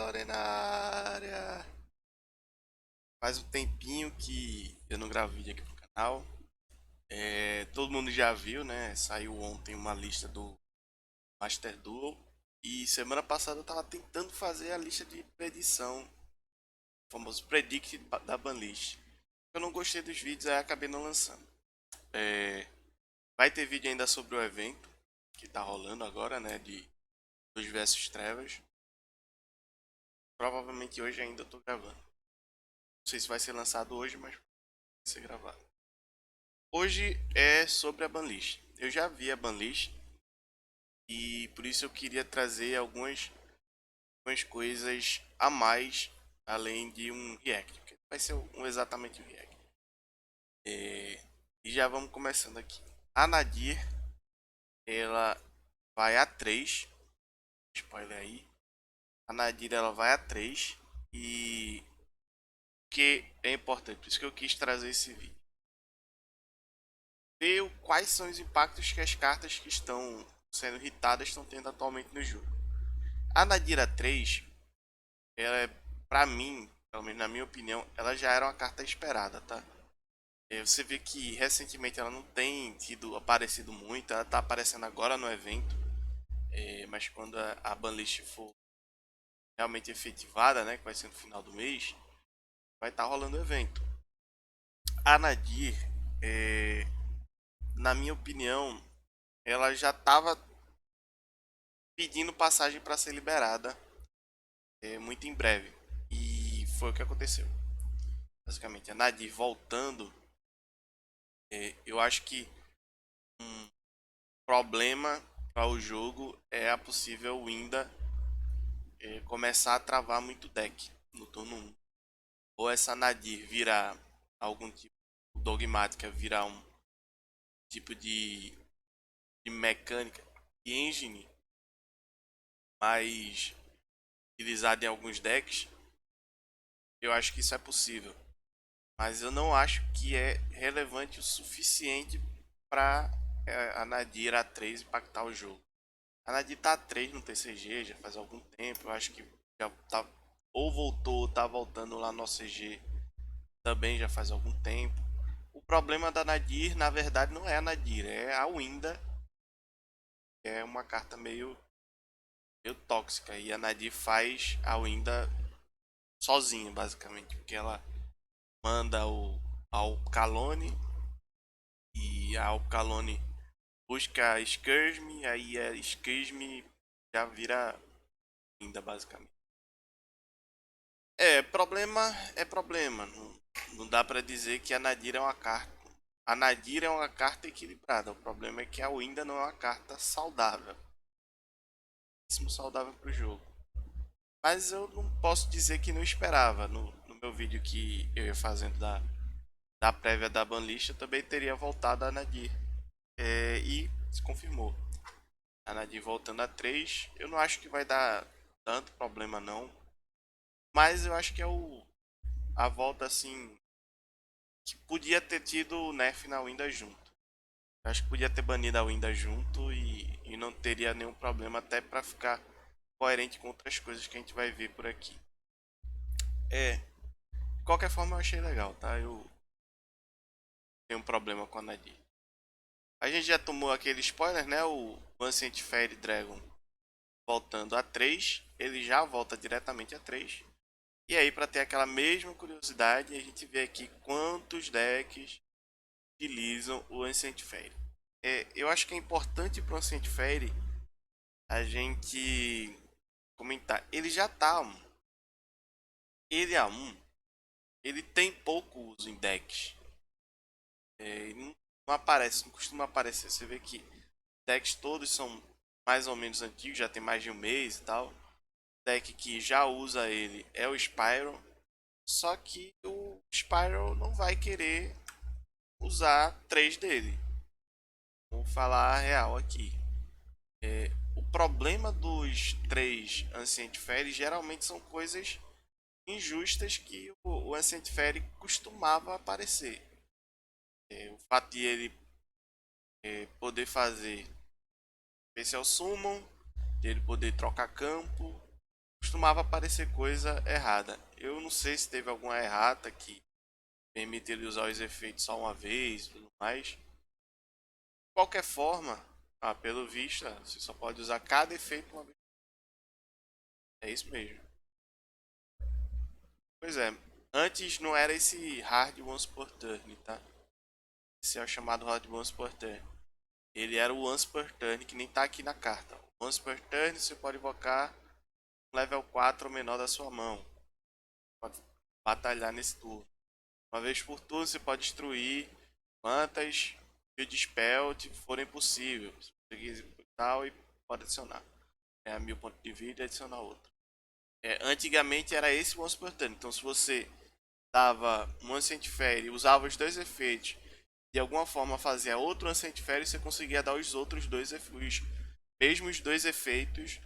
Lore na área! Faz um tempinho que eu não gravo vídeo aqui pro canal. Todo mundo já viu, né? Saiu ontem uma lista do Master Duel. E semana passada eu tava tentando fazer a lista de predição, o famoso Predict da Banlist. Eu não gostei dos vídeos, aí acabei não lançando. É, Vai ter vídeo ainda sobre o evento que tá rolando agora, né? De Luz versus Trevas. Provavelmente hoje ainda eu tô gravando. Não sei se vai ser lançado hoje, mas vai ser gravado. Hoje é sobre a banlist. Eu já vi a banlist e por isso eu queria trazer algumas coisas a mais além de um react. Porque vai ser exatamente um react. E já vamos começando aqui. A Nadir, ela vai a 3. Spoiler aí. A Nadir ela vai a 3 e que é importante, por isso que eu quis trazer esse vídeo. Ver quais são os impactos que as cartas que estão sendo hitadas estão tendo atualmente no jogo. A Nadira 3, ela é, pra mim, pelo menos na minha opinião, ela já era uma carta esperada, tá? Você vê que recentemente ela não tem tido aparecido muito, ela tá aparecendo agora no evento, mas quando a banlist for realmente efetivada, né, que vai ser no final do mês, vai estar rolando o evento. A Nadir, é, na minha opinião, ela já estava pedindo passagem para ser liberada muito em breve. E foi o que aconteceu. Basicamente, a Nadir voltando, eu acho que um problema para o jogo é a possível Winda começar a travar muito deck no turno 1. Ou essa Nadir virar algum tipo dogmática, virar um tipo de mecânica, de engine mais utilizado em alguns decks, eu acho que isso é possível. Mas eu não acho que é relevante o suficiente para a Nadir A3 impactar o jogo. A Nadir tá A3 no TCG já faz algum tempo. Eu acho que já tá ou voltou ou tá voltando lá no OCG também já faz algum tempo. O problema da Nadir, na verdade, não é a Nadir, é a Winda, que é uma carta meio tóxica. E a Nadir faz a Winda sozinha, basicamente, porque ela manda ao Calone e a Alcalone busca a Scourge, aí a Scourge já vira ainda basicamente. Problema é problema. Não dá pra dizer que a Nadir é uma carta. A Nadir é uma carta equilibrada. O problema é que a Winda não é uma carta saudável. Muito saudável pro jogo. Mas eu não posso dizer que não esperava. No meu vídeo que eu ia fazendo da prévia da banlist, eu também teria voltado a Nadir. E se confirmou. A Nadir voltando a 3, eu não acho que vai dar tanto problema não. Mas eu acho que é a volta assim que podia ter tido o nerf na Winda junto. Eu acho que podia ter banido a Winda junto e não teria nenhum problema até para ficar coerente com outras coisas que a gente vai ver por aqui. De qualquer forma eu achei legal, tá? Eu tenho um problema com a Nadir. A gente já tomou aquele spoiler, né? O Ancient Fairy Dragon voltando a 3, ele já volta diretamente a 3. E aí, para ter aquela mesma curiosidade, a gente vê aqui quantos decks utilizam o Ancient Fairy. Eu acho que é importante para o Ancient Fairy a gente comentar. Ele já tá. Ele é ele tem pouco uso em decks. Ele não aparece, não costuma aparecer. Você vê que decks todos são mais ou menos antigos, já tem mais de um mês e tal. O deck que já usa ele é o Spyro. Só que o Spyro não vai querer usar 3 dele. Vou falar a real aqui. O problema dos 3 Ancient Fairy geralmente são coisas injustas que o Ancient Fairy costumava aparecer. O fato de ele poder fazer Special Summon, de ele poder trocar campo, costumava aparecer coisa errada. Eu não sei se teve alguma errata que permite ele usar os efeitos só uma vez e tudo mais. De qualquer forma, pelo visto, você só pode usar cada efeito uma vez. É isso mesmo. Pois é, antes não era esse hard once per turn, tá? Esse é o chamado hard once per turn. Ele era o once per turn, que nem tá aqui na carta. Once per turn você pode invocar um level 4 ou menor da sua mão. Pode batalhar nesse turno. Uma vez por turno você pode destruir quantas de spell forem possíveis. Tal e pode adicionar. 1000 pontos de vida e adicionar outro. Antigamente era esse o once per turn. Então se você dava um Ancient Fairy, usava os dois efeitos, de alguma forma fazia outro Ancient Fairy, você conseguia dar os outros dois efeitos, os mesmos dois efeitos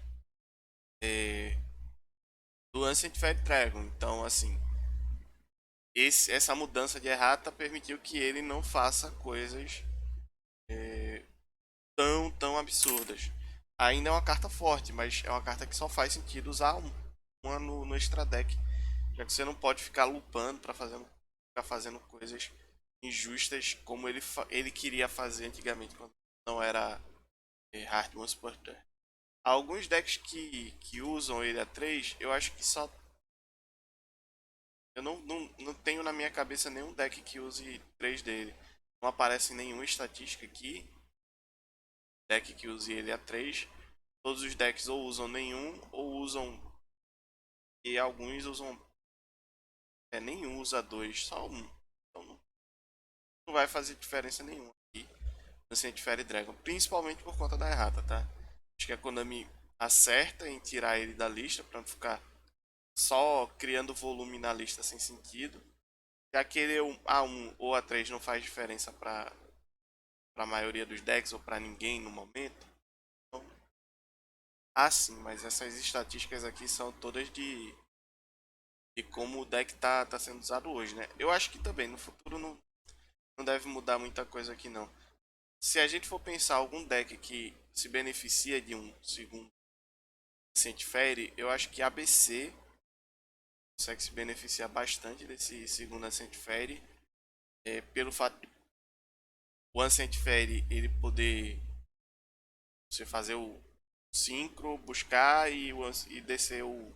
do Ancient Fairy Dragon. Então, assim, essa mudança de errata permitiu que ele não faça coisas tão absurdas. Ainda é uma carta forte, mas é uma carta que só faz sentido usar uma no extra deck, já que você não pode ficar lupando para ficar fazendo coisas injustas como ele queria fazer antigamente, quando não era Hard One Supporter. Alguns decks que usam ele a 3, eu acho que só. Eu não tenho na minha cabeça nenhum deck que use 3 dele. Não aparece nenhuma estatística aqui. Deck que use ele a 3. Todos os decks ou usam nenhum ou usam. E alguns usam. Nenhum usa 2, só um. Então não vai fazer diferença nenhuma aqui no Saint Fairy Dragon. Principalmente por conta da errata, tá? Acho que a Konami acerta em tirar ele da lista para não ficar só criando volume na lista sem sentido. Já que ele A1 ou A3 não faz diferença para a maioria dos decks ou para ninguém no momento. Então, sim, mas essas estatísticas aqui são todas de como o deck tá sendo usado hoje, né? Eu acho que também no futuro não deve mudar muita coisa aqui não. Se a gente for pensar algum deck que se beneficia de um segundo Saint Fairy, eu acho que ABC consegue se beneficiar bastante desse segundo Saint Fairy, pelo fato de o Ancient Fairy ele poder você fazer o Synchro, buscar e descer o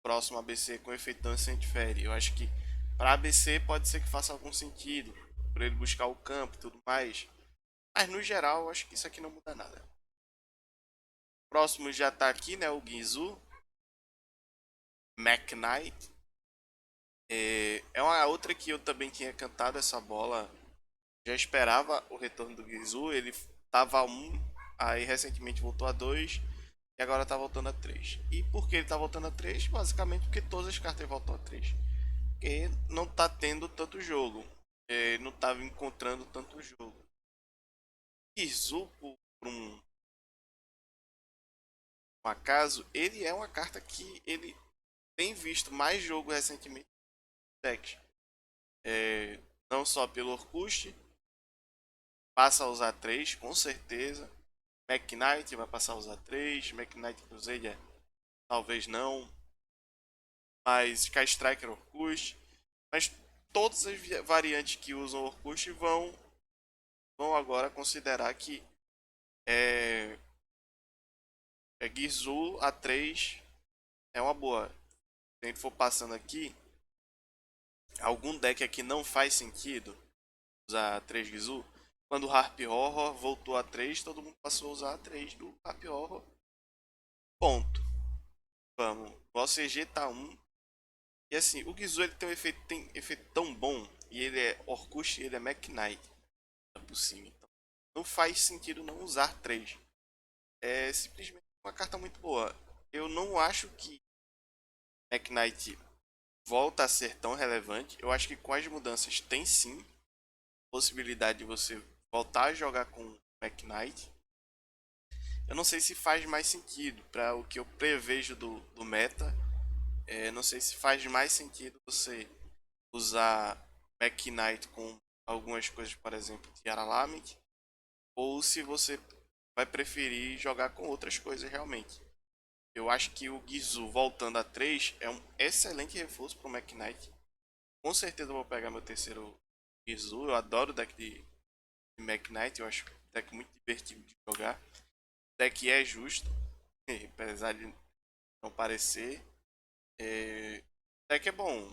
próximo ABC com efeito do Ancient Fairy. Eu acho que para ABC pode ser que faça algum sentido, por ele buscar o campo e tudo mais. Mas no geral, eu acho que isso aqui não muda nada. O próximo já tá aqui, né? O Ginzu. Mac Knight. É uma outra que eu também tinha cantado essa bola. Já esperava o retorno do Ginzu. Ele tava a 1, aí recentemente voltou a 2 e agora tá voltando a 3. E por que ele tá voltando a 3? Basicamente porque todas as cartas voltam a 3. Porque não tá tendo tanto jogo. Não tava encontrando tanto jogo. Ginzu, por um acaso, ele é uma carta que ele tem visto mais jogo recentemente no deck. Não só pelo Orkust, passa a usar 3 com certeza. Mac Knight vai passar a usar 3. Mac Knight Crusader talvez não. Mas Sky Striker Orkust. Mas todas as variantes que usam Orkust vão agora considerar que é, Gizu A3 é uma boa. Se a gente for passando aqui, algum deck aqui não faz sentido usar 3 Gizu. Quando o Harp Horror voltou a 3, todo mundo passou a usar a 3 do Harp Horror. Ponto. Vamos. O OCG tá 1. E assim, o Gizu ele tem efeito tão bom. E ele é Orkust e ele é Mac Knight. Por cima. Então, não faz sentido não usar 3. É simplesmente uma carta muito boa. Eu não acho que Mac Knight volta a ser tão relevante. Eu acho que com as mudanças tem sim possibilidade de você voltar a jogar com Mac Knight. Eu não sei se faz mais sentido para o que eu prevejo do meta. Não sei se faz mais sentido você usar Mac Knight com algumas coisas, por exemplo, Tiara Lamed, ou se você vai preferir jogar com outras coisas realmente. Eu acho que o Gizu voltando a 3 é um excelente reforço pro Mech Knight. Com certeza eu vou pegar meu terceiro Gizu. Eu adoro o deck de Mech Knight. Eu acho um deck muito divertido de jogar. O deck é justo, apesar de não parecer. O deck é bom.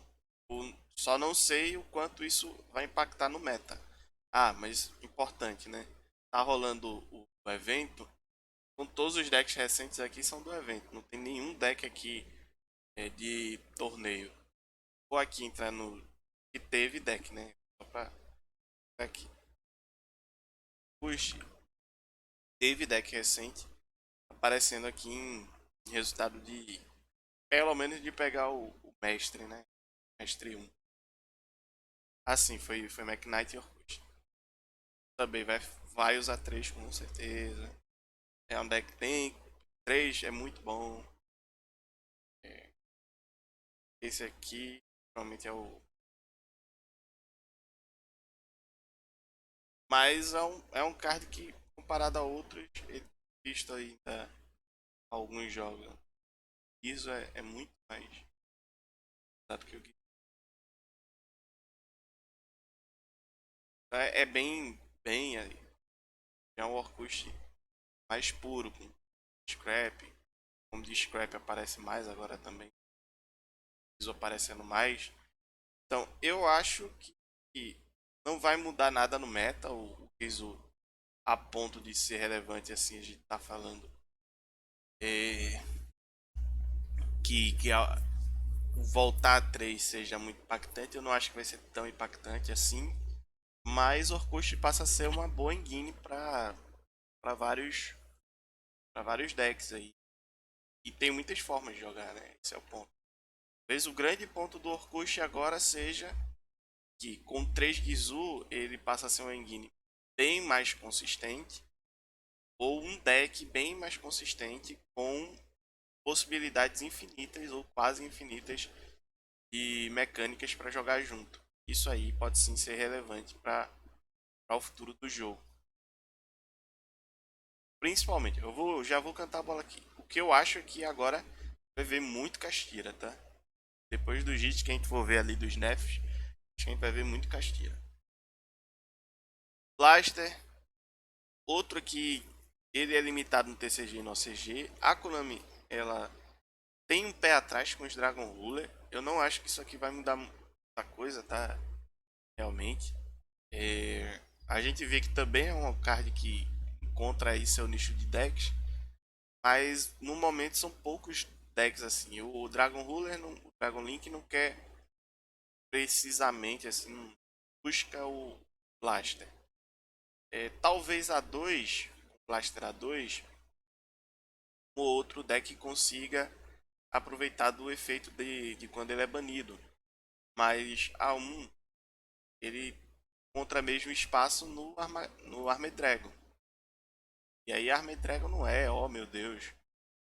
Só não sei o quanto isso vai impactar no meta. Ah, mas importante, né? Tá rolando o evento. Com todos os decks recentes aqui são do evento. Não tem nenhum deck aqui de torneio. Vou aqui entrar no que teve deck, né? Só pra aqui. Puxa, teve deck recente aparecendo aqui em resultado de pelo menos de pegar o mestre, né? Mestre um. Assim, foi Mech Knight e Orkut. Também vai usar 3 com certeza. É um deck que tem 3, é muito bom. É, esse aqui realmente é o. Mas é um card que, comparado a outros, ele visto ainda alguns jogos. Isso é muito mais dado que o Guizo. É bem aí. É um Orkut mais puro, com Scrap. Como de Scrap aparece mais agora também. Guizo aparecendo mais. Então, eu acho que não vai mudar nada no meta. O Guizo a ponto de ser relevante assim, a gente tá falando. É, que o voltar a 3 seja muito impactante, eu não acho que vai ser tão impactante assim. Mas Orkut passa a ser uma boa engine para vários para vários decks aí. E tem muitas formas de jogar, né? Esse é o ponto. Talvez o grande ponto do Orkut agora seja que com 3 Gizu ele passa a ser uma engine bem mais consistente ou um deck bem mais consistente com possibilidades infinitas ou quase infinitas de mecânicas para jogar junto. Isso aí pode sim ser relevante para o futuro do jogo. Principalmente, já vou cantar a bola aqui. O que eu acho é que agora vai ver muito Castira, tá? Depois do hit que a gente for ver ali dos nerfs, acho que a gente vai ver muito Castira. Blaster, outro aqui, ele é limitado no TCG e no OCG. A Konami, ela tem um pé atrás com os Dragon Ruler. Eu não acho que isso aqui vai mudar muita coisa, tá? Realmente. A gente vê que também é um card que encontra aí seu nicho de decks. Mas no momento são poucos decks assim. O Dragon Ruler, o Dragon Link não quer precisamente assim, não busca o Blaster. Talvez a 2, o Blaster A2, ou outro deck consiga aproveitar do efeito de quando ele é banido. Mas A1 ele encontra mesmo espaço no Armed Dragon. E aí Armed Dragon não é, oh meu Deus,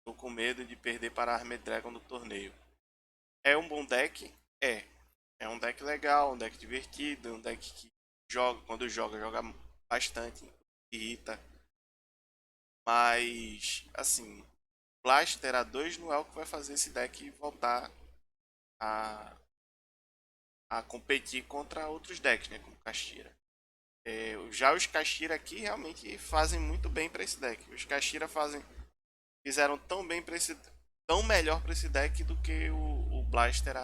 tô com medo de perder para Armed Dragon no torneio. É um bom deck? É. É um deck legal, um deck divertido, um deck que joga, quando joga bastante, irrita. Mas, assim, Blaster A2 não é o que vai fazer esse deck voltar a, a competir contra outros decks, né? Como Kashira. Já os Kashira aqui realmente fazem muito bem para esse deck. Os Kashira fizeram tão bem para esse, tão melhor para esse deck do que o Blaster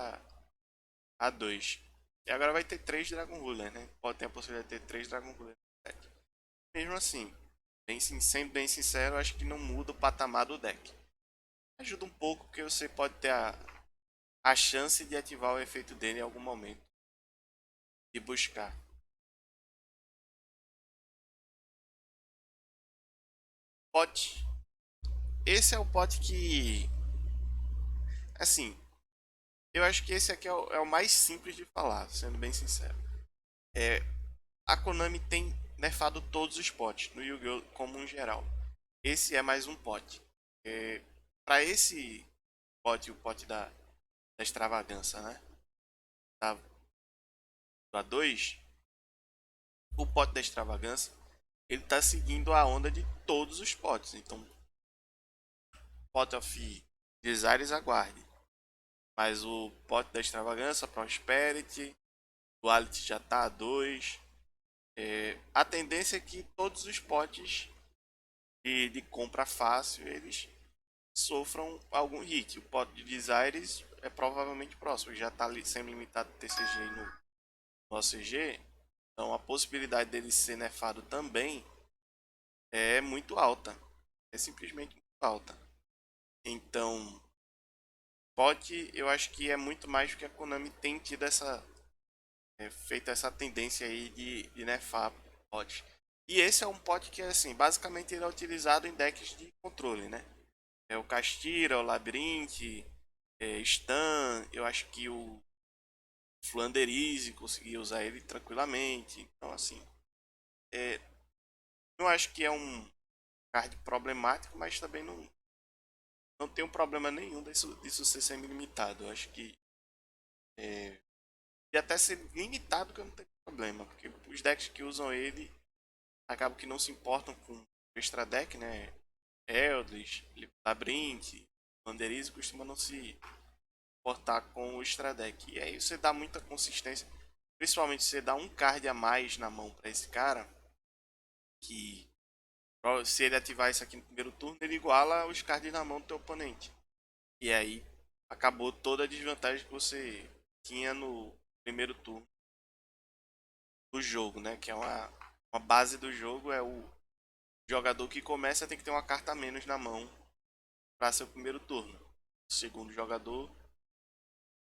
A2. E agora vai ter 3 Dragon Ruler, né? Pode ter a possibilidade de ter 3 Dragon Ruler no deck. Mesmo assim, sendo bem sincero, acho que não muda o patamar do deck. Ajuda um pouco porque você pode ter a chance de ativar o efeito dele em algum momento. De buscar. Pote. Esse é o pote que. Assim, eu acho que esse aqui é o mais simples de falar, sendo bem sincero. É, a Konami tem nerfado todos os potes no Yu-Gi-Oh! Como um geral. Esse é mais um pote. Para esse pote, o pote da extravagância, né? Da, do A2, o pote da extravagância, ele tá seguindo a onda de todos os potes. Então, Pot of Desires aguarde. Mas o pote da extravagância, Prosperity, Duality já tá a 2. A tendência é que todos os potes de compra fácil eles sofram algum hit. O pote de Desires é provavelmente próximo, já está sendo limitado TCG no OCG, então a possibilidade dele ser nerfado também é muito alta, é simplesmente muito alta. Então, pote eu acho que é muito mais do que a Konami tem tido feito essa tendência aí de nerfar pote. E esse é um pote que assim, basicamente ele é utilizado em decks de controle, né? É o Castira, o Labirinte, Stan, eu acho que o Flanderize conseguia usar ele tranquilamente. Então, assim, é, eu acho que é um card problemático, mas também não tem um problema nenhum disso ser semi-limitado. Eu acho que e até ser limitado que eu não tenho problema, porque os decks que usam ele acabam que não se importam com o extra deck, né? Eldritch, Labyrinth, Flanderize costuma não se portar com o extra deck. E aí você dá muita consistência. Principalmente se você dá um card a mais na mão para esse cara, que se ele ativar isso aqui no primeiro turno, ele iguala os cards na mão do teu oponente. E aí acabou toda a desvantagem que você tinha no primeiro turno do jogo, né? Que é uma base do jogo, é o jogador que começa tem que ter uma carta a menos na mão para ser o primeiro turno. O segundo jogador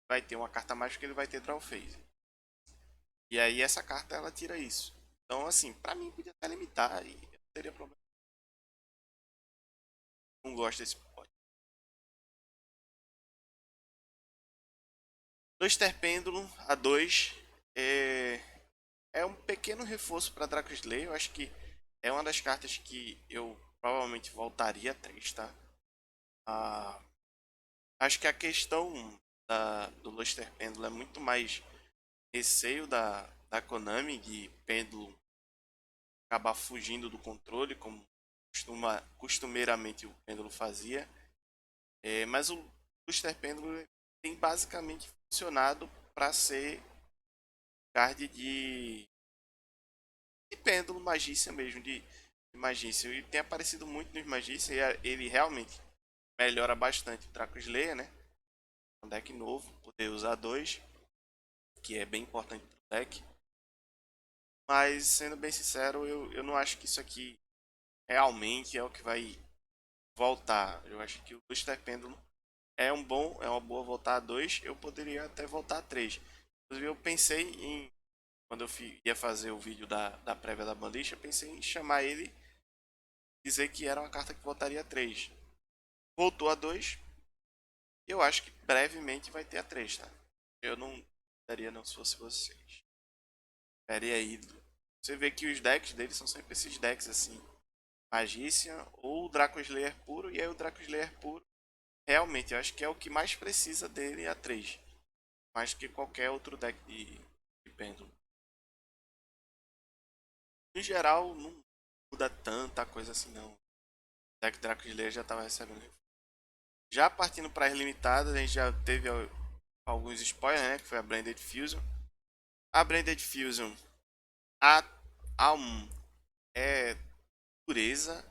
vai ter uma carta a mais porque ele vai ter draw phase. E aí essa carta ela tira isso. Então assim, pra mim podia até limitar e não teria problema. Não gosto desse pod. Dois Terpêndulo a 2 é um pequeno reforço para Draco Slayer. Eu acho que é uma das cartas que eu provavelmente voltaria a 3, tá? Ah, acho que a questão do Luster Pêndulo é muito mais receio da Konami de Pêndulo acabar fugindo do controle, como costumeiramente o Pêndulo fazia. Mas o Luster Pêndulo tem basicamente funcionado para ser card de pêndulo magícia mesmo, de magícia. E tem aparecido muito nos magícia e ele realmente melhora bastante o Draco Slayer, né? Um deck novo, poder usar dois, que é bem importante pro deck. Mas, sendo bem sincero, eu não acho que isso aqui realmente é o que vai voltar. Eu acho que o Booster Pêndulo é uma boa voltar a 2. Eu poderia até voltar a 3. Inclusive, eu pensei em, quando ia fazer o vídeo da prévia da banlist, eu pensei em chamar ele, dizer que era uma carta que voltaria a 3. Voltou a 2. Eu acho que brevemente vai ter a 3, tá? Eu não daria não se fosse vocês. Espere aí. Você vê que os decks dele são sempre esses decks assim. Magician ou Draco Slayer puro. E aí o Draco Slayer puro, realmente, eu acho que é o que mais precisa dele a 3. Mais que qualquer outro deck de pêndulo. Em geral, não muda tanta coisa assim não. O deck Draco Slayer já estava recebendo. Já partindo para as limitadas, a gente já teve alguns spoilers, né? Que foi a Blended Fusion. A Blended Fusion a, A1 é pureza,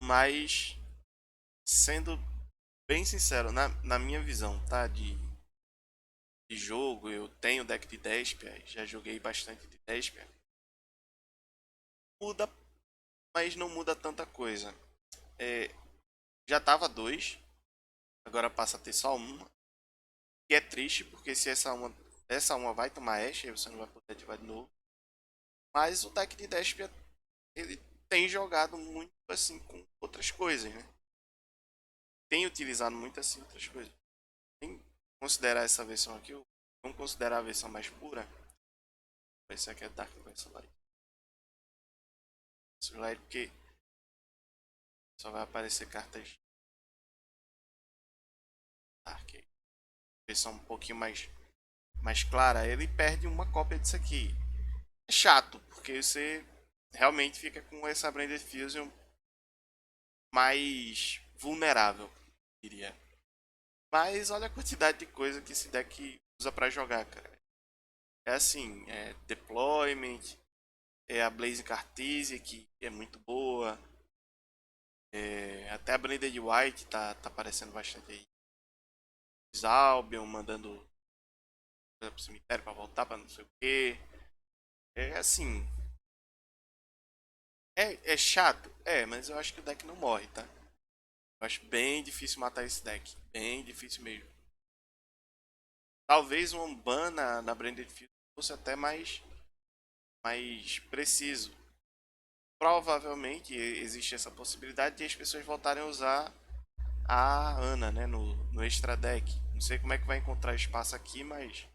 mas sendo bem sincero, na minha visão, tá? De jogo, eu tenho deck de Despia, já joguei bastante de Despia. Muda, mas não muda tanta coisa. É, já tava dois, agora passa a ter só uma. Que é triste, porque se essa uma vai tomar Ash, aí você não vai poder ativar de novo. Mas o deck de Despia, ele tem jogado muito assim com outras coisas, né? Tem utilizado muito assim outras coisas. Tem que considerar essa versão aqui, vamos considerar a versão mais pura. Esse aqui é Dark Versus Light. Light porque só vai aparecer cartas Dark. Versão um pouquinho mais clara, ele perde uma cópia disso aqui. É chato, porque você realmente fica com essa Blended Fusion mais vulnerável, diria. Mas olha a quantidade de coisa que esse deck usa pra jogar, cara. É assim, é Deployment, é a Blaze Cartesia, que é muito boa. É, até a Branded White tá aparecendo bastante aí. Albion mandando coisa pro cemitério pra voltar pra não sei o que. É assim. É chato? É, mas eu acho que o deck não morre, tá? Eu acho bem difícil matar esse deck. Bem difícil mesmo. Talvez um ban na Branded Field fosse até mais preciso. Provavelmente existe essa possibilidade de as pessoas voltarem a usar a Ana, né, no extra deck. Não sei como é que vai encontrar espaço aqui, mas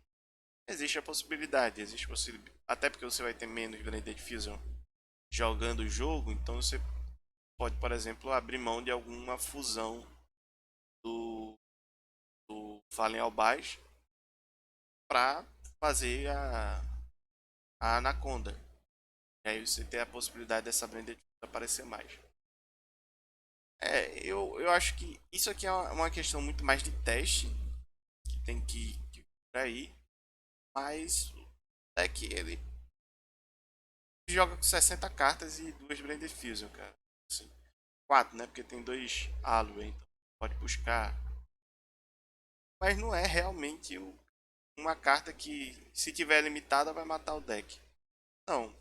existe a possibilidade. Até porque você vai ter menos Branded Fusion jogando o jogo, então você pode, por exemplo, abrir mão de alguma fusão do, do Fallen Albaz para fazer a Anaconda. E aí você tem a possibilidade dessa Branded Fusion aparecer mais. Eu acho que isso aqui é uma questão muito mais de teste que tem que ir por aí. Mas é que ele joga com 60 cartas e duas Branded Fusion, cara. Assim, quatro, né? Porque tem dois Alue, então pode buscar. Mas não é realmente uma carta que, se tiver limitada, vai matar o deck. Não.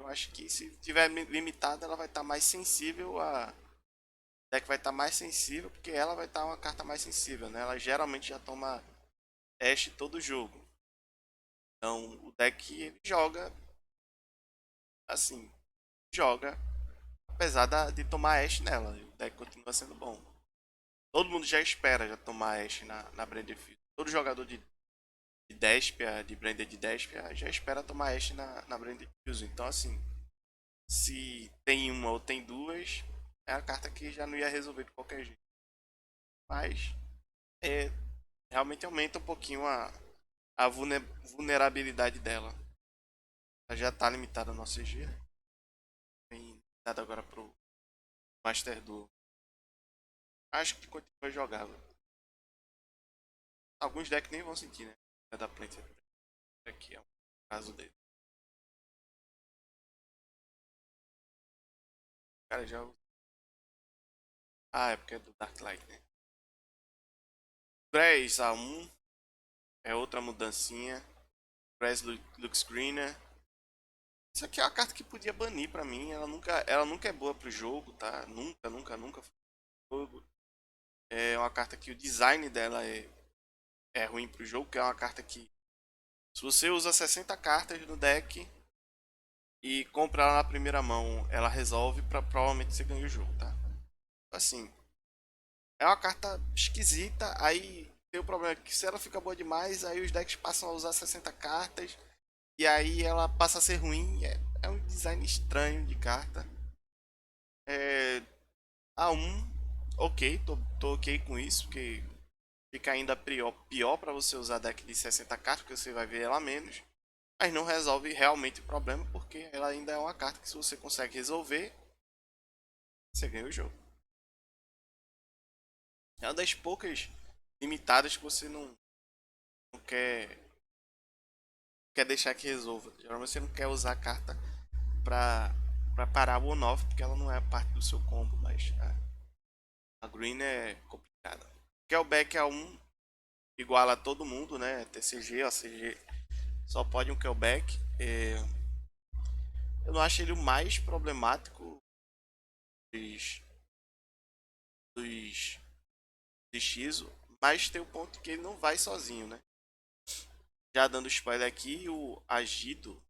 Eu acho que se tiver limitada, ela vai estar mais sensível a. O deck vai estar mais sensível, porque ela vai estar uma carta mais sensível, né? Ela geralmente já toma Ash todo jogo. Então o deck ele joga assim. Joga apesar de tomar Ash nela. O deck continua sendo bom. Todo mundo já espera já tomar Ash na Branded Field. Todo jogador de Despia, de Branded de Despia, já espera tomar Ash na Branded Field. Então, assim, se tem uma ou tem duas, é a carta que já não ia resolver de qualquer jeito. Mas, é, realmente aumenta um pouquinho a vulnerabilidade dela. Ela já tá limitada no CG. Tem limitado agora pro Master Duel. Acho que continua jogável. Alguns decks nem vão sentir, né? É da Plant aqui é o caso dele. Cara, já. Ah, é porque é do Dark Light, né? 3 a 1 é outra mudancinha. Press Lux Greener. Isso aqui é uma carta que podia banir pra mim. Ela nunca é boa pro jogo, tá? Nunca foi pro jogo. É uma carta que o design dela é ruim pro jogo, que é uma carta que. Se você usa 60 cartas no deck e compra ela na primeira mão, ela resolve pra provavelmente você ganhar o jogo, tá? Assim, é uma carta esquisita, aí tem o problema que se ela fica boa demais, aí os decks passam a usar 60 cartas, e aí ela passa a ser ruim, é um design estranho de carta. É, A1, ok, tô ok com isso, porque fica ainda pior para você usar deck de 60 cartas, porque você vai ver ela menos, mas não resolve realmente o problema, porque ela ainda é uma carta que se você consegue resolver, você ganha o jogo. É uma das poucas limitadas que você não quer deixar que resolva. Geralmente você não quer usar a carta pra, pra parar o on-off, porque ela não é parte do seu combo, mas a Green é complicada. Kellback a um iguala a todo mundo, né? TCG, OCG, só pode um Kellback. Eu não acho ele o mais problemático dos, dos de Shizu, mas tem o ponto que ele não vai sozinho, né? Já dando spoiler aqui, o Agido,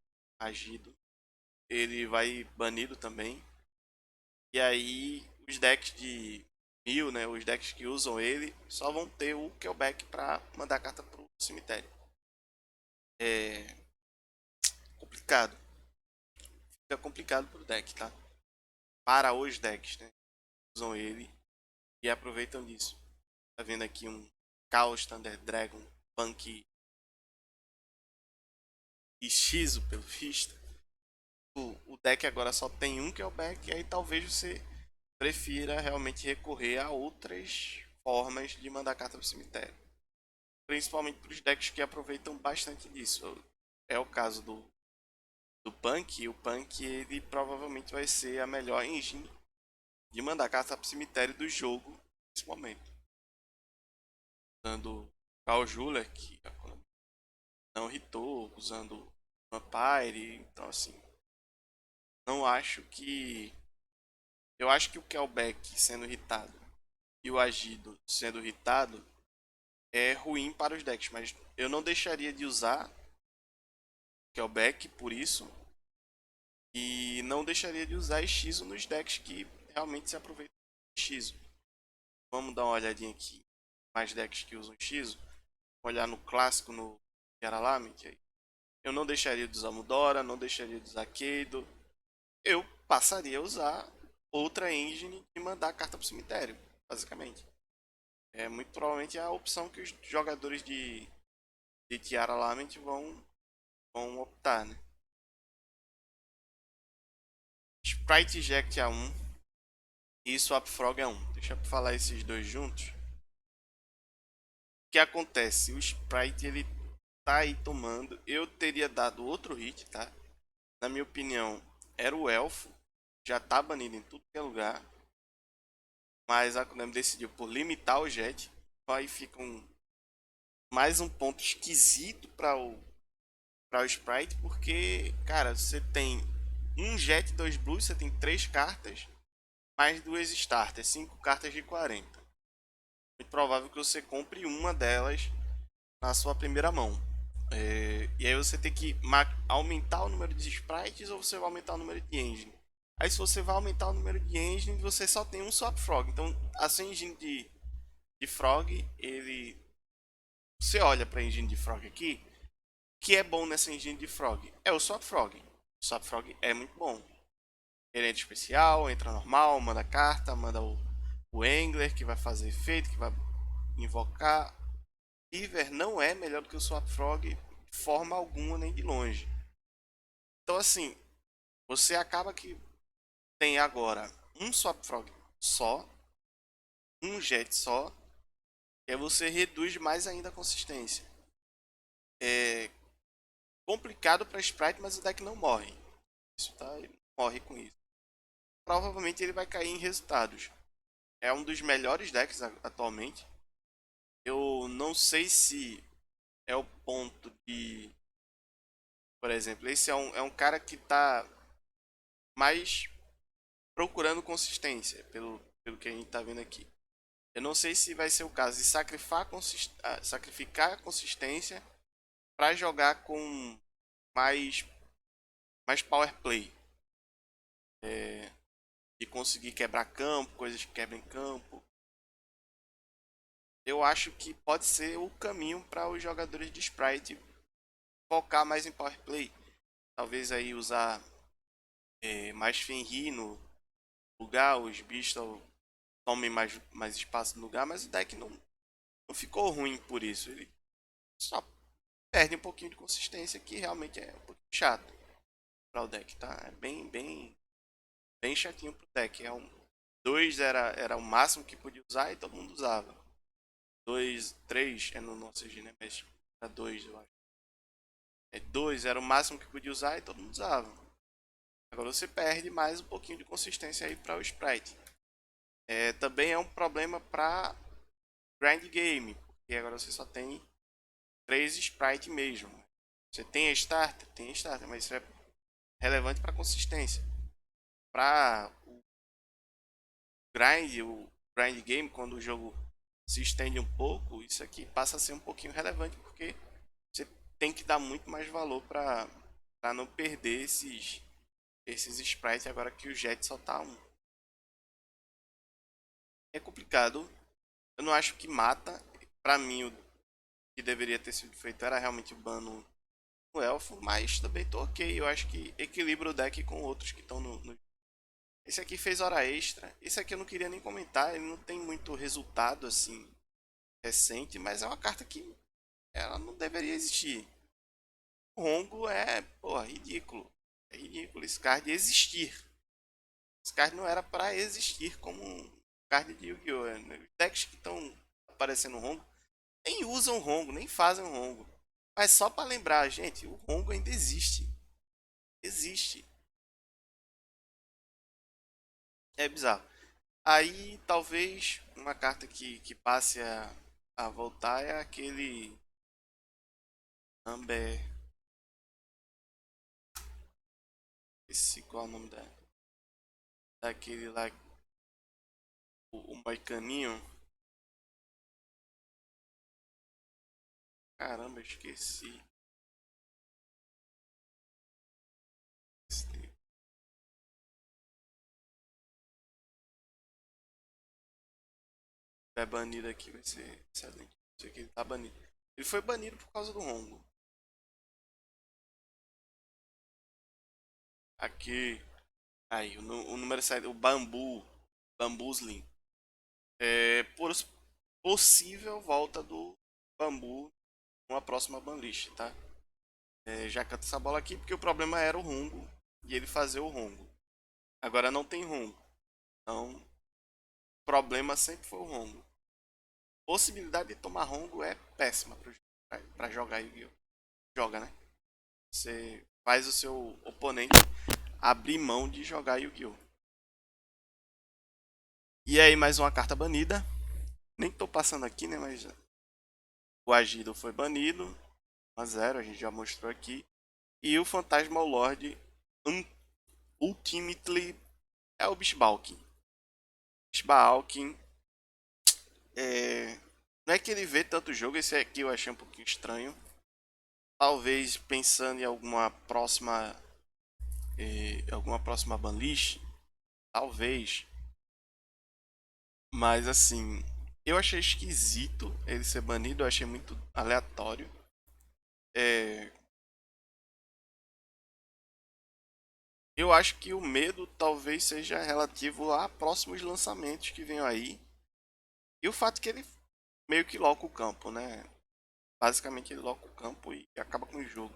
ele vai banido também. E aí os decks de mil, né, os decks que usam ele, só vão ter o Kellback para mandar a carta pro cemitério. É complicado. Fica complicado pro deck, tá? Para os decks, né? Usam ele e aproveitam disso. Tá vendo aqui um Chaos Thunder Dragon Punk e Shizu, pelo visto. O deck agora só tem um Kellback, e aí talvez você prefira realmente recorrer a outras formas de mandar carta pro cemitério. Principalmente para os decks que aproveitam bastante disso. É o caso do Punk, e o Punk ele provavelmente vai ser a melhor engine de mandar carta pro cemitério do jogo nesse momento. Usando Carl Juller, que não hitou, usando Vampire, então assim, não acho que. Eu acho que o Kelbeck sendo hitado e o Agido sendo hitado é ruim para os decks, mas eu não deixaria de usar Kelbeck por isso e não deixaria de usar Hechizo nos decks que realmente se aproveitam de Hechizo. Vamos dar uma olhadinha aqui, mais decks que usam Hechizo. Olhar no clássico, no Yaralame, eu não deixaria de usar Mudora, não deixaria de usar Keido. Eu passaria a usar outra engine e mandar a carta pro cemitério, basicamente. É muito provavelmente a opção que os jogadores de Tiara Lament vão optar, né? Sprite Eject é 1 e Swap Frog é 1. Deixa eu falar esses dois juntos. O que acontece? O Sprite ele tá aí tomando. Eu teria dado outro hit, tá? Na minha opinião, era o Elfo. Já tá banido em tudo que é lugar. Mas a Konami decidiu por limitar o Jet. Aí fica mais um ponto esquisito para o Sprite, porque, cara, você tem um Jet, dois Blues, você tem três cartas, mais duas Starters, cinco cartas de 40. Muito provável que você compre uma delas na sua primeira mão. E aí você tem que aumentar o número de sprites ou você vai aumentar o número de engine. Aí se você vai aumentar o número de engine, você só tem um Swap Frog. Então a sua engine de Frog, ele... Você olha para a engine de Frog aqui, o que é bom nessa engine de Frog? É o Swap Frog. O Swap Frog é muito bom. Ele entra especial, entra normal, manda carta, manda o Angler, que vai fazer efeito, que vai invocar. River não é melhor do que o Swap Frog de forma alguma, nem de longe. Então assim, você acaba que tem agora um Swap Frog só, um Jet só, e aí você reduz mais ainda a consistência. É complicado para Sprite, mas o deck não morre. Isso tá, ele morre com isso. Provavelmente ele vai cair em resultados. É um dos melhores decks atualmente. Eu não sei se é o ponto de, por exemplo, esse é um cara que tá mais procurando consistência, pelo que a gente tá vendo aqui. Eu não sei se vai ser o caso de sacrificar a consistência para jogar com mais, mais power play. De conseguir quebrar campo, coisas que quebrem campo. Eu acho que pode ser o caminho para os jogadores de Sprite focar mais em power play. Talvez aí usar mais Fenrir no lugar, os bichos tomem mais espaço no lugar, mas o deck não ficou ruim por isso. Ele só perde um pouquinho de consistência, que realmente é um pouquinho chato para o deck, tá? É bem chatinho pro deck. 2 era o máximo que podia usar e todo mundo usava. 2, 3 é no nosso G, né? Mas era 2, eu acho. 2 era o máximo que podia usar e todo mundo usava. Agora você perde mais um pouquinho de consistência aí para o Sprite. Também é um problema para Grind Game, porque agora você só tem 3 Sprite mesmo. Você tem a Starter? Tem a Starter, mas isso é relevante para consistência. Para o Grind Game, quando o jogo se estende um pouco, isso aqui passa a ser um pouquinho relevante, porque você tem que dar muito mais valor para não perder esses sprites agora que o Jet só tá um. É complicado. Eu não acho que mata. Pra mim, o que deveria ter sido feito era realmente o ban no Elfo, mas também tô ok. Eu acho que equilibra o deck com outros que estão no. Esse aqui fez hora extra. Esse aqui eu não queria nem comentar. Ele não tem muito resultado assim recente, mas é uma carta que ela não deveria existir. O Rongo é, porra, ridículo. É ridículo esse card existir. Esse card não era pra existir como um card de Yu-Gi-Oh! Os decks que estão aparecendo no Hongo nem usam Hongo, nem fazem Hongo. Mas só pra lembrar, gente, o Hongo ainda existe. Existe. É bizarro. Aí talvez uma carta que passe a voltar é aquele Amber. Esse qual é o nome daquele lá, o Moicaninho. Caramba, eu esqueci. Se é banido aqui vai ser excelente. Isso aqui ele tá banido. Ele foi banido por causa do Hongo. Aqui. Aí, o número 7, o Bambu Slim. É possível volta do Bambu numa próxima banlist, tá? Já canta essa bola aqui porque o problema era o Hongo e ele fazer o Hongo. Agora não tem Hongo. Então, o problema sempre foi o Hongo. Possibilidade de tomar Hongo é péssima pra jogar Yu-Gi-Oh! Joga, né? Você faz o seu oponente abrir mão de jogar Yu-Gi-Oh! E aí, mais uma carta banida. Nem tô passando aqui, né? Mas o Agido foi banido. 1 a 0, a gente já mostrou aqui. E o Fantasma Lord Ultimately é o Bisbalking. Bisbalking não é que ele vê tanto jogo, esse aqui eu achei um pouquinho estranho. Talvez pensando em alguma próxima banlist, talvez. Mas assim, eu achei esquisito ele ser banido, eu achei muito aleatório. É, eu acho que o medo talvez seja relativo a próximos lançamentos que venham aí. E o fato que ele meio que loca o campo, né? Basicamente ele loca o campo e acaba com o jogo.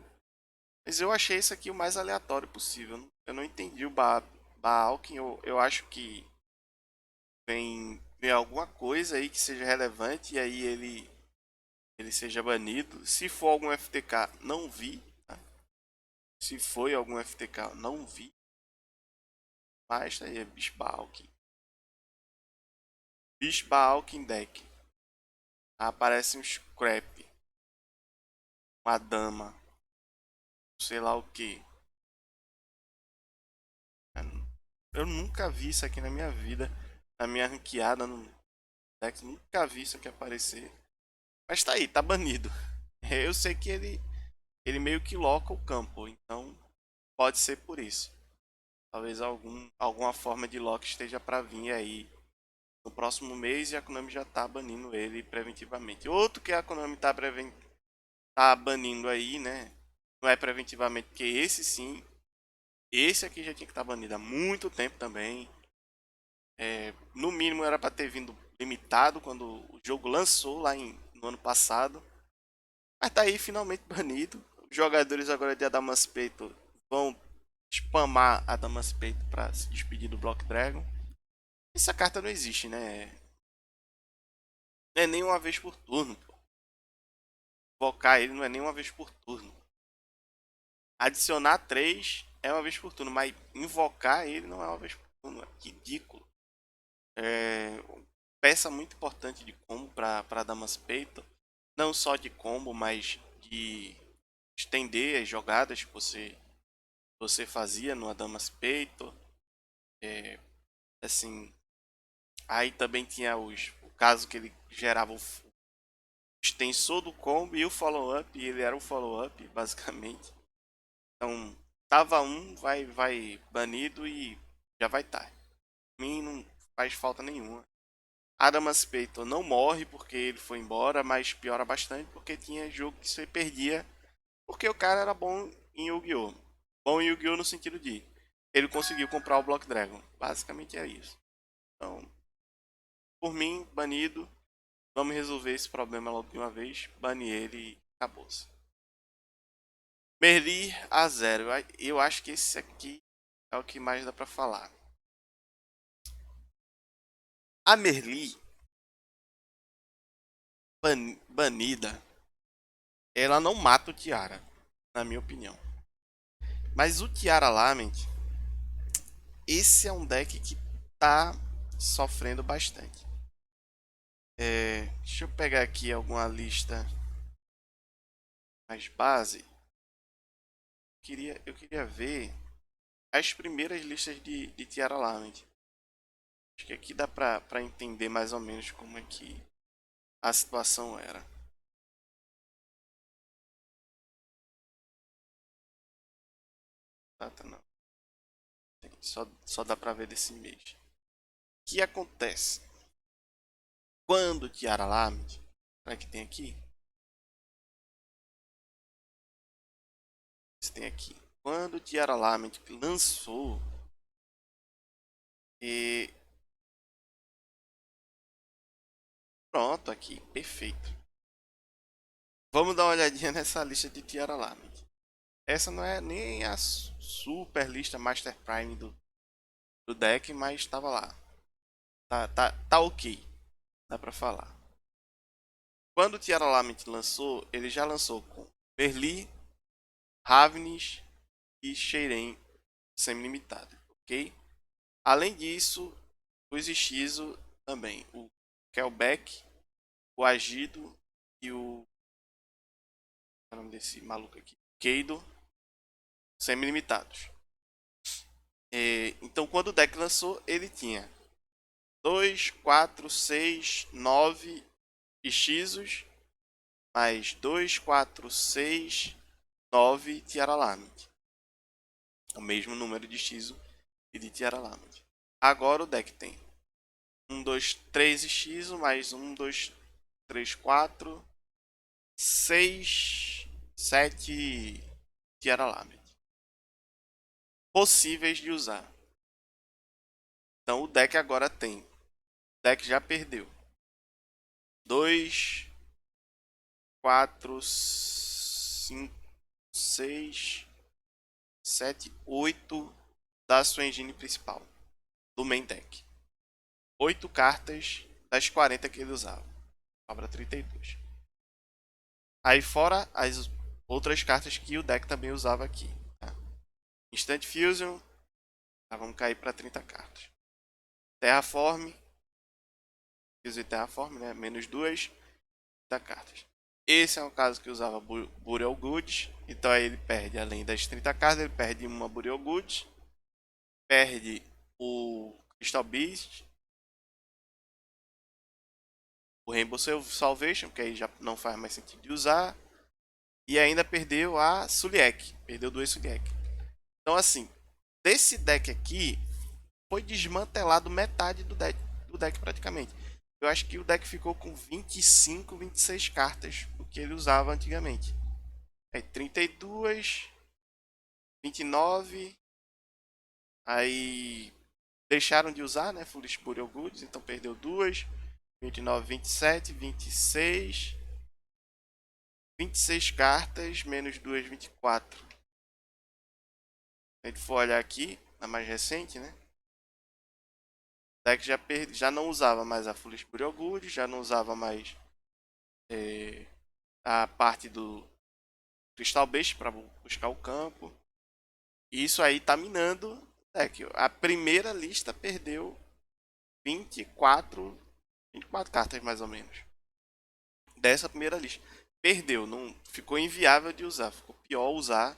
Mas eu achei esse aqui o mais aleatório possível. Eu não entendi o Baalkin. Eu acho que vem alguma coisa aí que seja relevante e aí ele seja banido. Se for algum FTK, não vi. Tá? Se foi algum FTK, não vi. Mas tá aí é Bisbalking. Bisbalking deck. Aparece um Scrap. Uma dama. Sei lá o que. Eu nunca vi isso aqui na minha vida. Na minha ranqueada no deck. Nunca vi isso aqui aparecer. Mas tá aí, tá banido. Eu sei que ele meio que loca o campo. Então pode ser por isso. Talvez alguma forma de lock esteja para vir aí no próximo mês e a Konami já tá banindo ele preventivamente. Outro que a Konami tá banindo aí, né? Não é preventivamente, porque esse sim, esse aqui já tinha que estar banido há muito tempo também. No mínimo era para ter vindo limitado quando o jogo lançou lá no ano passado. Mas tá aí finalmente banido. Os jogadores agora de Adamaspeito vão spamar Adamaspeito para se despedir do Block Dragon. Essa carta não existe, né? Não é nem uma vez por turno, pô. Invocar ele não é nem uma vez por turno. Adicionar 3 é uma vez por turno, mas invocar ele não é uma vez por turno. É ridículo. É peça muito importante de combo para Damas Peito. Não só de combo, mas de estender as jogadas que você fazia no Damas Peito. É, assim, aí também tinha o caso que ele gerava o extensor do combo e o follow-up, e ele era o follow-up, basicamente. Então, tava vai banido e já vai estar. Pra mim não faz falta nenhuma. Adamas Peito não morre porque ele foi embora, mas piora bastante porque tinha jogo que você perdia porque o cara era bom em Yu-Gi-Oh! Bom em Yu-Gi-Oh! No sentido de ele conseguiu comprar o Block Dragon. Basicamente é isso. Então, por mim, banido. Vamos resolver esse problema logo de uma vez. Bane ele e acabou-se. Merli a 0. Eu acho que esse aqui é o que mais dá pra falar. A Merli banida, ela não mata o Tiara, na minha opinião. Mas o Tiara Lament, esse é um deck que tá sofrendo bastante. Deixa eu pegar aqui alguma lista mais base. Eu queria ver as primeiras listas de Tiara Lament. Acho que aqui dá pra entender mais ou menos como é que a situação era. Data não. Só dá pra ver desse mês. O que acontece? Quando Tiara Lament, será que tem aqui? Você tem aqui. Quando Tiara Lament lançou, e pronto, aqui, perfeito. Vamos dar uma olhadinha nessa lista de Tiara Lament. Essa não é nem a super lista Master Prime do deck, mas estava lá. Tá ok, dá pra falar. Quando o Tiara Lament lançou, ele já lançou com Merli, Ravnis e Sheiren semi-limitado, ok? Além disso, os Ishizo também, o Kelbeck, o Agido e o... qual é o nome desse maluco aqui? Keido, semi-limitados. Então, quando o deck lançou, ele tinha 2, 4, 6, 9 Ishizos, mais 2, 4, 6, 9 Tiara Lament. O mesmo número de Shizu e de Tiara Lament. Agora o deck tem 1, 2, 3 Shizu, mais 1, 2, 3, 4, 6, 7 Tiara Lament. Possíveis de usar. Então o deck agora tem. O deck já perdeu 2, 4, 5, 6, 7, 8 da sua engine principal. Do main deck. 8 cartas das 40 que ele usava. Sobra 32. Aí fora as outras cartas que o deck também usava aqui. Tá? Instant Fusion. Tá, vamos cair para 30 cartas. Terraform. Fusion e Terraform, né? Menos 2 30 cartas. Esse é um caso que usava Burial Goods. Então aí ele perde, além das 30 cartas, ele perde uma Burial Goods. Perde o Crystal Beast. O Rainbow Salvation, que aí já não faz mais sentido de usar. E ainda perdeu a Suliek. Perdeu 2 Suliek. Então assim, desse deck aqui, foi desmantelado metade do deck praticamente. Eu acho que o deck ficou com 25, 26 cartas, o que ele usava antigamente. Aí 32, 29, aí deixaram de usar, né, Foolish Burial Goods, então perdeu 2, 29, 27, 26, 26 cartas, menos 2, 24. Se a gente for olhar aqui, na mais recente, né, o deck já não usava mais a Foolish Burial Goods, já não usava mais a parte do Crystal Beast para buscar o campo. E isso aí tá minando o deck. A primeira lista perdeu 24 cartas mais ou menos. Dessa primeira lista. Perdeu, não ficou inviável de usar. Ficou pior usar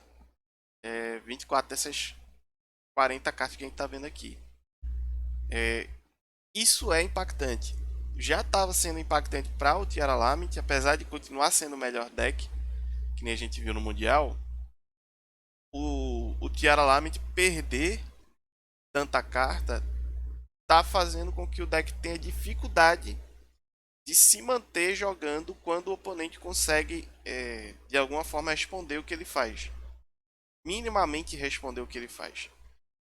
24 dessas 40 cartas que a gente tá vendo aqui. Isso é impactante. Já estava sendo impactante para o Tiara Lament, apesar de continuar sendo o melhor deck, que nem a gente viu no Mundial. O Tiara Lament perder tanta carta tá fazendo com que o deck tenha dificuldade de se manter jogando quando o oponente consegue de alguma forma responder o que ele faz. Minimamente responder o que ele faz.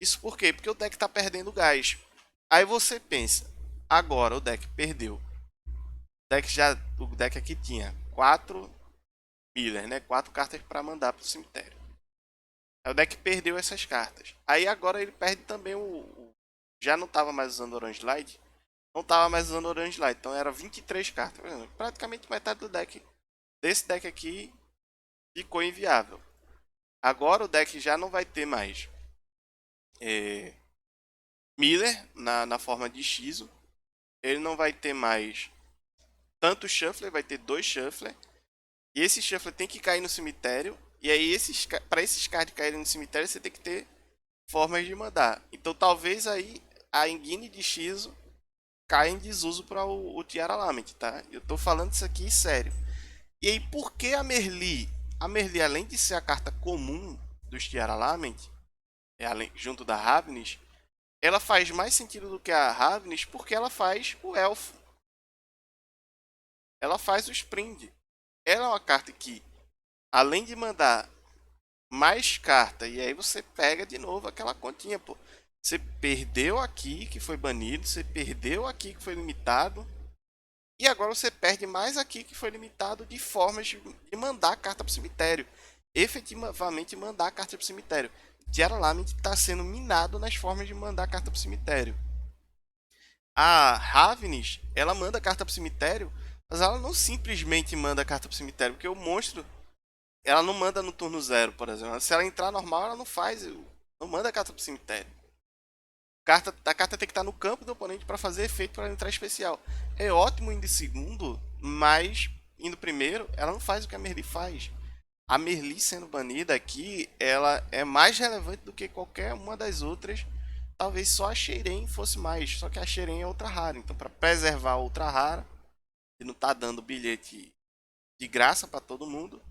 Isso por quê? Porque o deck está perdendo gás. Aí você pensa, agora o deck perdeu. O deck aqui tinha 4 Miller, né? 4 cartas para mandar para o cemitério. Aí o deck perdeu essas cartas. Aí agora ele perde também já não estava mais usando Orange Light. não tava mais usando Orange Light. Então era 23 cartas. Praticamente metade do deck. Desse deck aqui ficou inviável. Agora o deck já não vai ter mais Miller na forma de Shizu. Ele não vai ter mais tanto Shuffler, vai ter 2 Shuffler. E esse Shuffler tem que cair no cemitério. E aí, para esses cards caírem no cemitério, você tem que ter formas de mandar. Então, talvez aí a Engine de Shizu caia em desuso para o Tiara Lament, tá? Eu tô falando isso aqui sério. E aí, por que a Merli? A Merli, além de ser a carta comum dos Tiara Lament, junto da Ravnis, ela faz mais sentido do que a Ravnis porque ela faz o Elfo. Ela faz o Spring. Ela é uma carta que, além de mandar mais carta, e aí você pega de novo aquela continha, pô. Você perdeu aqui que foi banido, você perdeu aqui que foi limitado, e agora você perde mais aqui que foi limitado de formas de mandar a carta para o cemitério. Efetivamente mandar a carta para o cemitério. Tiara Lament está sendo minado nas formas de mandar a carta para o cemitério. A Ravnis, ela manda a carta para o cemitério, mas ela não simplesmente manda a carta para o cemitério, porque o monstro ela não manda no turno 0, por exemplo. Se ela entrar normal, ela não faz. Não manda a carta pro cemitério. A carta tem que estar no campo do oponente para fazer efeito para ela entrar especial. É ótimo indo em segundo, mas indo primeiro, ela não faz o que a Merli faz. A Merli sendo banida aqui, ela é mais relevante do que qualquer uma das outras. Talvez só a Sheiren fosse mais. Só que a Sheiren é outra rara. Então, para preservar a outra rara, e não tá dando bilhete de graça para todo mundo,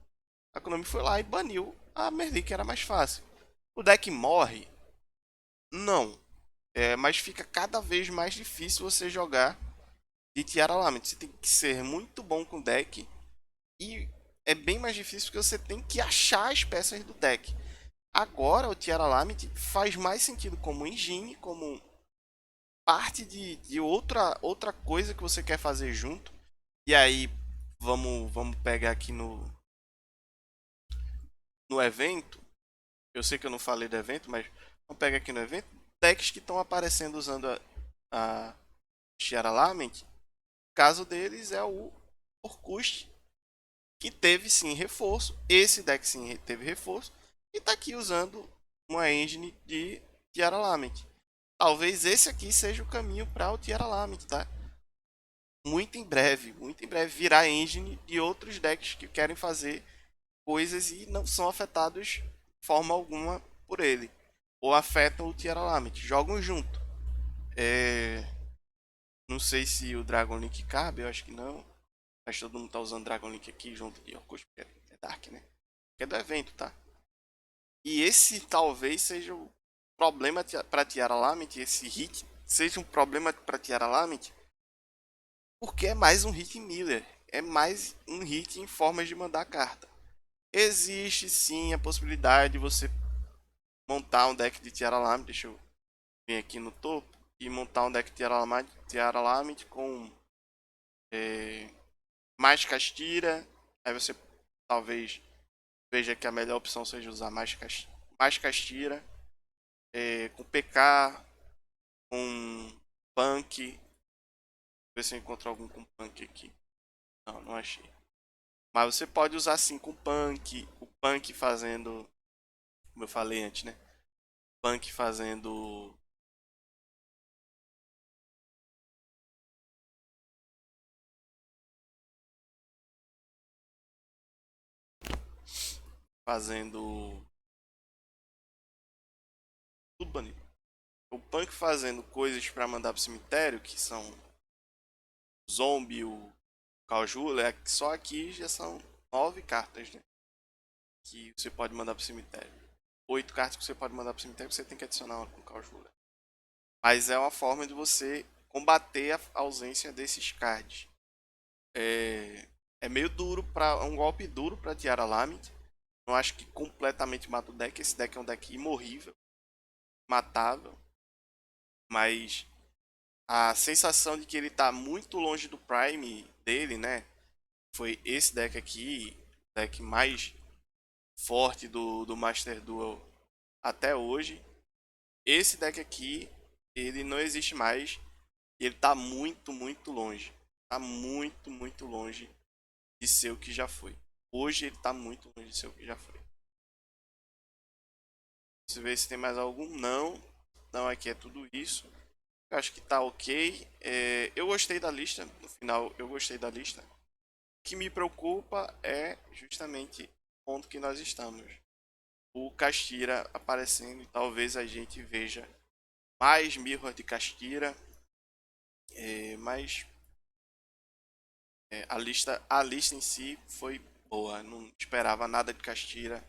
a Konami foi lá e baniu a Merli, que era mais fácil. O deck morre? Não. Mas fica cada vez mais difícil você jogar de Tiara Lament. Você tem que ser muito bom com o deck. E é bem mais difícil porque você tem que achar as peças do deck. Agora o Tiara Lament faz mais sentido como engine, como parte de outra coisa que você quer fazer junto. E aí, vamos pegar aqui no evento. Eu sei que eu não falei do evento, mas vamos pegar aqui no evento. Decks que estão aparecendo usando a Tiara Lament. O caso deles é o Orkust, que teve sim reforço. Esse deck sim teve reforço. E está aqui usando uma engine de Tiara Lament. Talvez esse aqui seja o caminho para o Tiara Lament, tá? Muito em breve virá engine de outros decks que querem fazer coisas e não são afetados de forma alguma por ele. Ou afetam o Tiara Lament. Jogam junto. Não sei se o Dragon Link cabe, eu acho que não. Mas todo mundo tá usando Dragon Link aqui junto de Orkut, porque é Dark, né? Que é do evento, tá? E esse talvez seja o problema para Tiara Lament, esse hit seja um problema para Tiara Lament, porque é mais um hit Miller. É mais um hit em formas de mandar carta. Existe sim a possibilidade de você montar um deck de Tiara Lament. Deixa eu vir aqui no topo e montar um deck de Tiara Lament com mais Castira. Aí você talvez veja que a melhor opção seja usar mais Castira. Com PK, com Punk. Ver se eu encontro algum com Punk aqui. Não, não achei. Mas você pode usar sim com Punk. O Punk fazendo. Como eu falei antes, né? Punk fazendo. Fazendo. Tudo banido. O Punk fazendo coisas para mandar pro cemitério, que são Zombie, o Caljula, só aqui já são 9 cartas, né? Que você pode mandar pro cemitério. 8 cartas que você pode mandar pro cemitério, você tem que adicionar uma com Caljula. Mas é uma forma de você combater a ausência desses cards. É meio duro para um golpe duro para Tiara Lament. Não acho que completamente mata o deck. Esse deck é um deck imorrível, matável, mas a sensação de que ele tá muito longe do prime dele, né? Foi esse deck aqui, o deck mais forte do Master Duel até hoje. Esse deck aqui, ele não existe mais. E ele tá muito longe. Tá muito longe de ser o que já foi. Hoje ele tá muito longe de ser o que já foi. Deixa eu ver se tem mais algum. Não. Não, aqui é tudo isso. Eu acho que tá ok. Eu gostei da lista. No final, eu gostei da lista. O que me preocupa é justamente o ponto que nós estamos. O Castira aparecendo e talvez a gente veja mais Mirror de Castira. Mas a lista em si foi boa. Não esperava nada de Castira.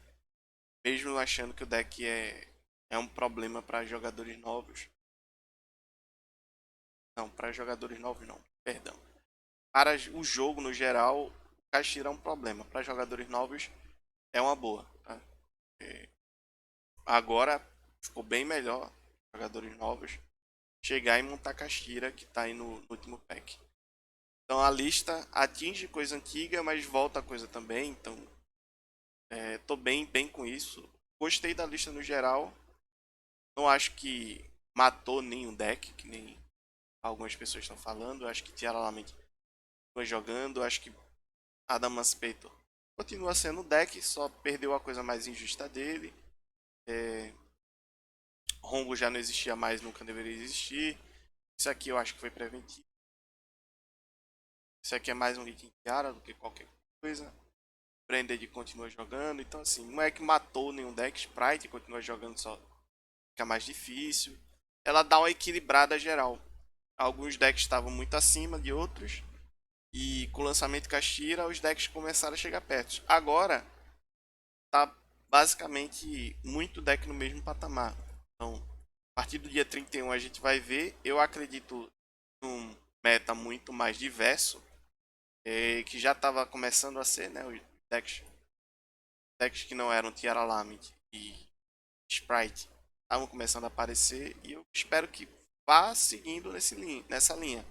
Mesmo achando que o deck é um problema para jogadores novos. Não, para jogadores novos não. Perdão. Para o jogo no geral, Castira é um problema. Para jogadores novos é uma boa. Tá? Agora ficou bem melhor. Jogadores novos chegar e montar Castira que está aí no último pack. Então a lista atinge coisa antiga, mas volta a coisa também. Então tô bem com isso. Gostei da lista no geral. Não acho que matou nenhum deck, que nem algumas pessoas estão falando. Acho que Tiara Lament foi jogando. Acho que Adamaspeito continua sendo o deck, só perdeu a coisa mais injusta dele. Rongo já não existia mais, nunca deveria existir. Isso aqui eu acho que foi preventivo. Isso aqui é mais um leak em Tiara do que qualquer coisa. Branded continua jogando, então assim, não é que matou nenhum deck. Sprite continua jogando, só fica mais difícil. Ela dá uma equilibrada geral. Alguns decks estavam muito acima de outros. E com o lançamento de Castira, os decks começaram a chegar perto. Agora, tá basicamente muito deck no mesmo patamar. Então, a partir do dia 31 a gente vai ver. Eu acredito num meta muito mais diverso. Que já estava começando a ser, né? Os decks que não eram Tiara Lament e Sprite estavam começando a aparecer. E eu espero que vá seguindo nessa linha.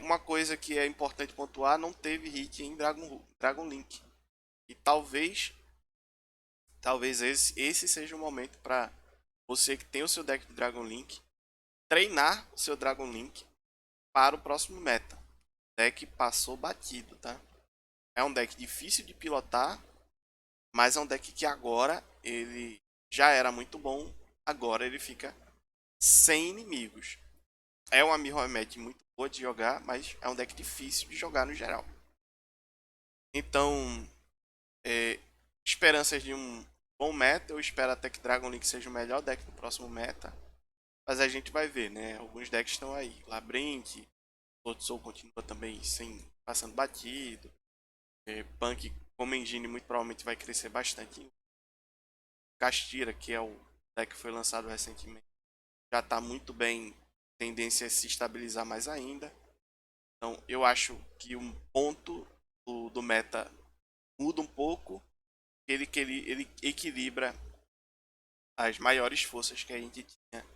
Uma coisa que é importante pontuar, não teve hit em Dragon Link. E talvez esse seja o momento para você que tem o seu deck de Dragon Link treinar o seu Dragon Link para o próximo meta. O deck passou batido, tá? É um deck difícil de pilotar, mas é um deck que agora ele já era muito bom, agora ele fica sem inimigos. É uma mirror match muito boa de jogar, mas é um deck difícil de jogar no geral. Então, esperanças de um bom meta. Eu espero até que Dragon Link seja o melhor deck do próximo meta. Mas a gente vai ver, né? Alguns decks estão aí. Labyrinth, Lord Soul continua também passando batido. Punk como engine muito provavelmente vai crescer bastante. Castira, que é o deck que foi lançado recentemente, já está muito bem. Tendência a se estabilizar mais ainda. Então eu acho que um ponto do meta muda um pouco. Ele equilibra as maiores forças que a gente tinha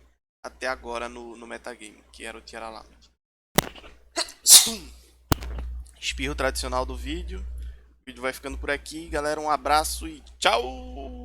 até agora no metagame, que era o Tiara Lament. Espirro tradicional do vídeo. O vídeo vai ficando por aqui, galera. Um abraço e tchau!